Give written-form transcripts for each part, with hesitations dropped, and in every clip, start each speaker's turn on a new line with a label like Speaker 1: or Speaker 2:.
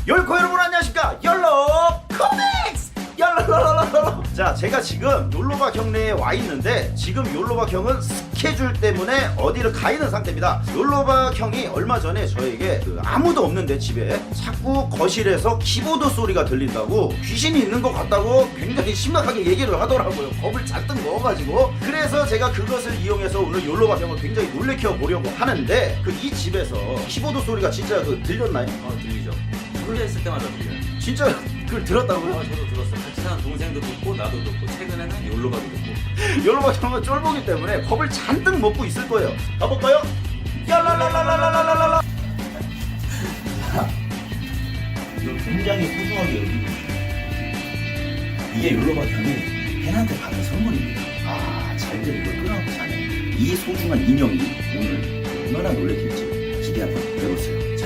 Speaker 1: 열코 여러분 안녕하십니까. 열로 코믹스 열로로로로. 자, 제가 지금 욜로박 형네에 와 있는데 지금 욜로박 형은 스케줄 때문에 어디를 가 있는 상태입니다. 욜로박 형이 얼마 전에 저에게 아무도 없는데 집에 자꾸 거실에서 키보드 소리가 들린다고, 귀신이 있는 것 같다고 굉장히 심각하게 얘기를 하더라고요. 겁을 잔뜩 먹어가지고. 그래서 제가 그것을 이용해서 오늘 욜로박 형을 굉장히 놀래켜 보려고 하는데, 이 집에서 키보드 소리가 진짜 들렸나요?
Speaker 2: 들리죠. 홀려 있을 때마다 들려요.
Speaker 1: 진짜 그걸 들었다고요?
Speaker 2: 저도 들었어요. 같이 사는 동생도 듣고 나도 듣고 최근에는 욜로박이 듣고.
Speaker 1: 욜로박 형은 쫄보기 때문에 겁을 잔뜩 먹고 있을 거예요. 가볼까요? 야라라라라라라라라. 이거 굉장히 소중하게 여기고 있어요. 이게 욜로박 형이 팬한테 받은 선물입니다. 아, 잘들 이걸 끊어놓고 사네. 이 소중한 인형이 오늘 얼마나 놀래킬지 기대 한번 해보세요. 자,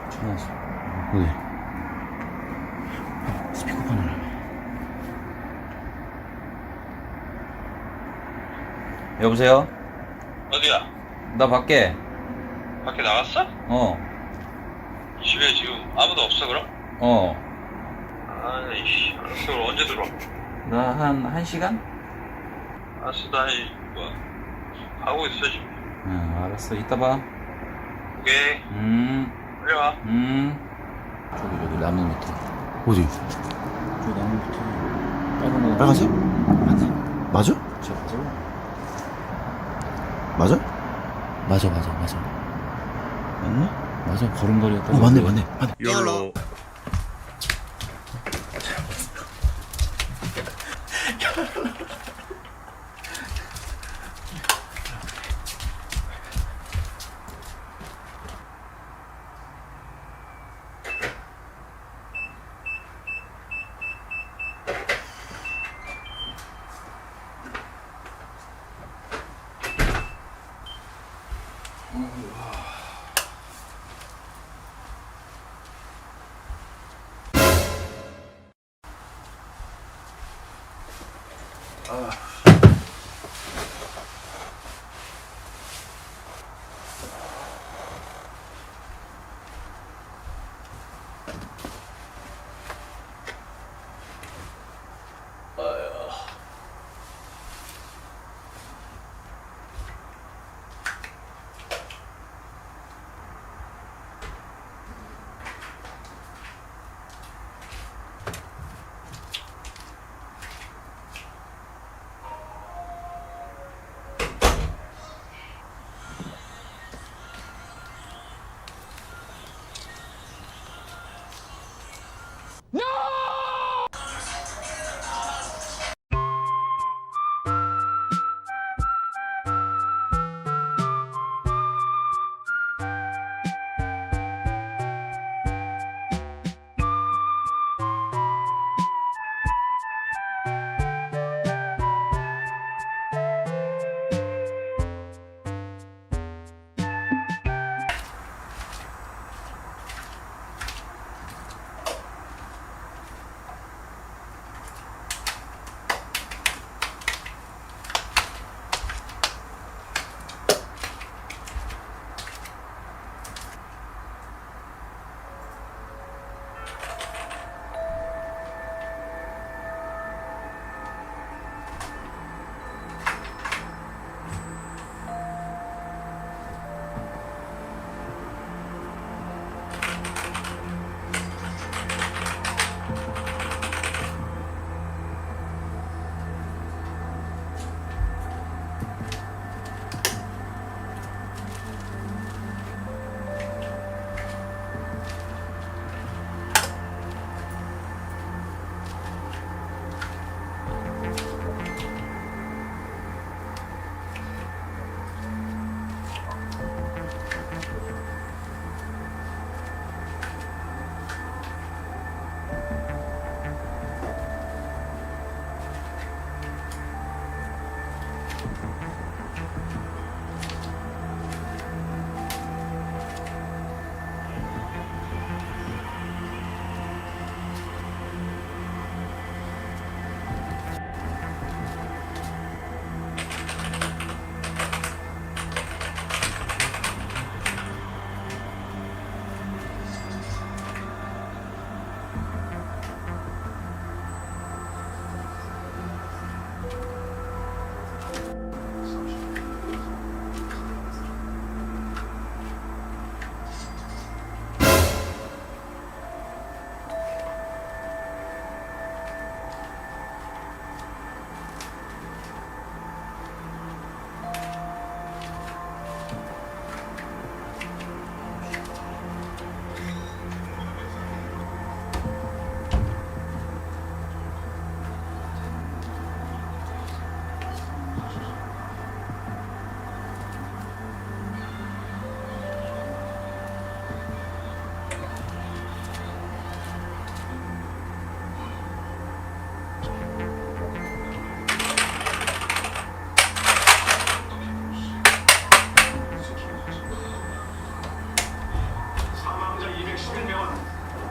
Speaker 2: 전화 왔어.
Speaker 1: 네. 스피커폰을.
Speaker 2: 여보세요?
Speaker 3: 어디야?
Speaker 2: 나 밖에.
Speaker 3: 밖에 나갔어? 집에 지금 아무도 없어 그럼? 아이씨, 알았어. 그럼 언제 들어와?
Speaker 2: 나 한 1시간?
Speaker 3: 알았어. 나 뭐 하고 있어 지금.
Speaker 2: 응, 알았어. 이따 봐.
Speaker 3: 오케이. 빨리 와.
Speaker 2: 저기 나무 밑에.
Speaker 1: 어디?
Speaker 2: 저 나무 밑에. 빨간 거.
Speaker 1: 빨간색?
Speaker 2: 맞네.
Speaker 1: 맞아?
Speaker 2: 저
Speaker 1: 맞아?
Speaker 2: 맞아? 맞아.
Speaker 1: 맞나?
Speaker 2: 맞아. 걸음걸이였다.
Speaker 1: 맞네.
Speaker 3: 열로.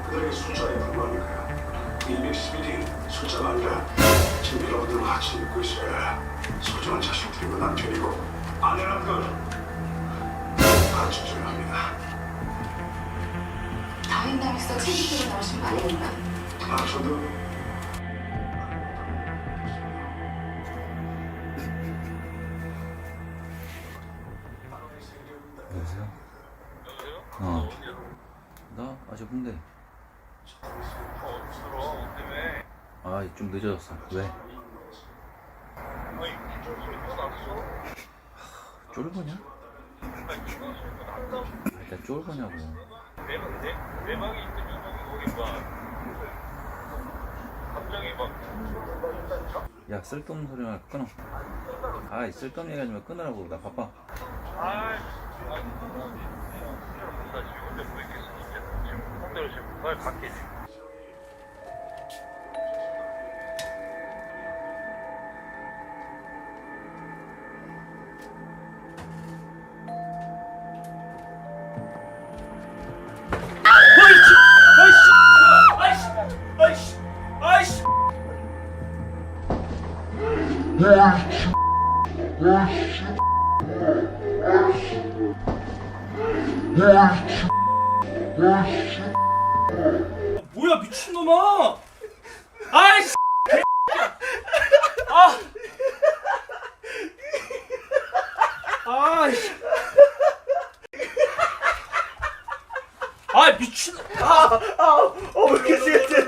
Speaker 4: 그들에게 숫자에 불과한 거야. 211이 숫자가 아니라 지금 여러분들 같이 믿고 있어야 소중한 자식들이고 남편이고 아내란 걸 가르쳐줘야 합니다.
Speaker 5: 다윈당에서 책임지고 나오신 거 아닙니까?
Speaker 4: 저도
Speaker 2: 여보세요?
Speaker 3: 여보세요?
Speaker 2: 어.
Speaker 3: 어디야?
Speaker 2: 나 아직 홍대.
Speaker 3: 들어. 때문에.
Speaker 2: 아, 좀 늦어졌어. 왜?
Speaker 3: 아니, 기존 소리 또 났어.
Speaker 2: 쫄보냐?
Speaker 3: 아니, 기존 소리 또 났다고.
Speaker 2: 일단 쫄보냐고.
Speaker 3: 내 방에 있던 이놈이 거기 막. 갑자기 막.
Speaker 2: 야, 쓸데없는 소리 말고 끊어. 아, 쓸데없는 얘기 하지 마. 끊으라고. 나 바빠.
Speaker 3: 아이, 나 지금 혼자 뭐 있겠어, 진짜. 지금 홍대로 지금 빨리 갈게, 지금.
Speaker 6: 뭐야 미친놈아! 아이씨! 아! 아이씨! 아 미친!
Speaker 1: 왜 이렇게 세게?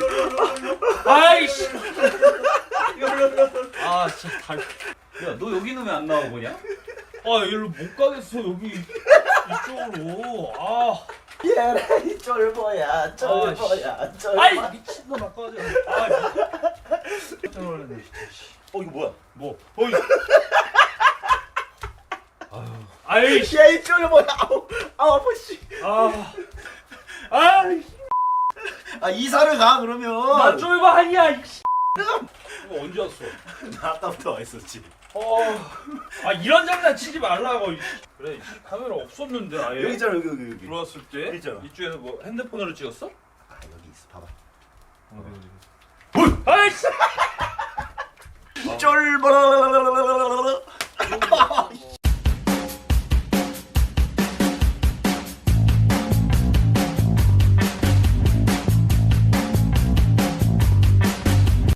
Speaker 6: 아이씨! 아 진짜 달. 야 너 여기는 왜 안 나와보냐? 아 일로 못 가겠어 여기 이쪽으로. 아.
Speaker 1: 얘네 쫄보야, 쫄보야, 쫄보.
Speaker 6: 아이 미친놈아 꺼져. 아 깜짝 놀랐네 진짜.
Speaker 1: 이거 뭐야?
Speaker 6: 뭐? 어이. 아이씨.
Speaker 1: 야, 이 쫄보야. 아우 아파 씨.
Speaker 6: 아. 아이.
Speaker 1: 이사를 가 그러면.
Speaker 6: 나 쫄바 아니야 이씨. 이거 언제 왔어?
Speaker 1: 나 아까부터 와 있었지.
Speaker 6: 아 이런 장난 치지 말라고. 이씨. 그래 이씨, 카메라 없었는데 아예.
Speaker 1: 여기 있잖아, 여기.
Speaker 6: 들어왔을 때
Speaker 1: 여기 있잖아.
Speaker 6: 이쪽에서 뭐 핸드폰으로 찍었어?
Speaker 1: 여기 있어, 봐봐.
Speaker 6: 아이씨.
Speaker 1: 쫄보.